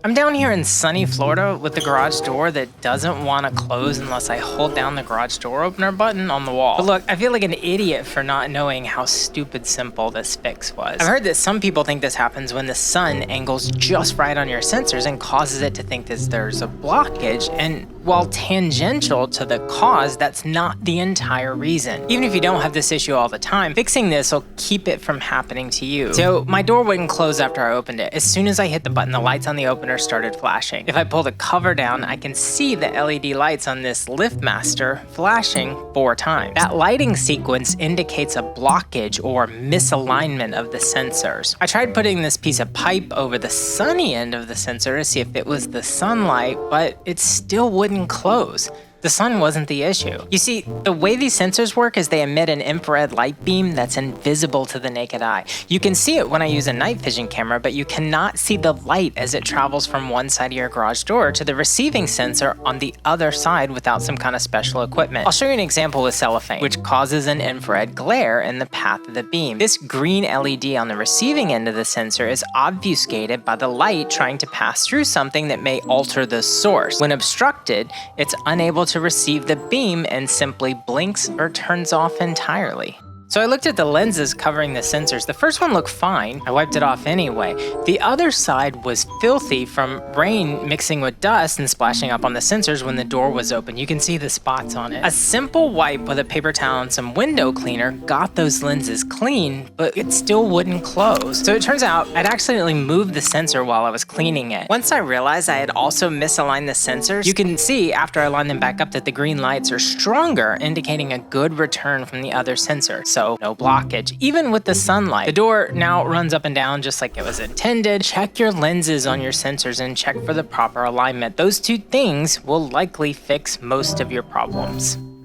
I'm down here in sunny Florida with the garage door that doesn't want to close unless I hold down the garage door opener button on the wall. But look, I feel like an idiot for not knowing how stupid simple this fix was. I've heard that some people think this happens when the sun angles just right on your sensors and causes it to think that there's a blockage, and while tangential to the cause, that's not the entire reason. Even if you don't have this issue all the time, fixing this will keep it from happening to you. So my door wouldn't close after I opened it. As soon as I hit the button, the lights on the opener started flashing. If I pull the cover down, I can see the LED lights on this LiftMaster flashing 4 times. That lighting sequence indicates a blockage or misalignment of the sensors. I tried putting this piece of pipe over the sunny end of the sensor to see if it was the sunlight, but it still wouldn't close. The sun wasn't the issue. You see, the way these sensors work is they emit an infrared light beam that's invisible to the naked eye. You can see it when I use a night vision camera, but you cannot see the light as it travels from one side of your garage door to the receiving sensor on the other side without some kind of special equipment. I'll show you an example with cellophane, which causes an infrared glare in the path of the beam. This green LED on the receiving end of the sensor is obfuscated by the light trying to pass through something that may alter the source. When obstructed, it's unable to receive the beam and simply blinks or turns off entirely. So I looked at the lenses covering the sensors. The first one looked fine. I wiped it off anyway. The other side was filthy from rain mixing with dust and splashing up on the sensors when the door was open. You can see the spots on it. A simple wipe with a paper towel and some window cleaner got those lenses clean, but it still wouldn't close. So it turns out I'd accidentally moved the sensor while I was cleaning it. Once I realized I had also misaligned the sensors, you can see after I lined them back up that the green lights are stronger, indicating a good return from the other sensor. So no blockage, even with the sunlight. The door now runs up and down just like it was intended. Check your lenses on your sensors and check for the proper alignment. Those 2 things will likely fix most of your problems.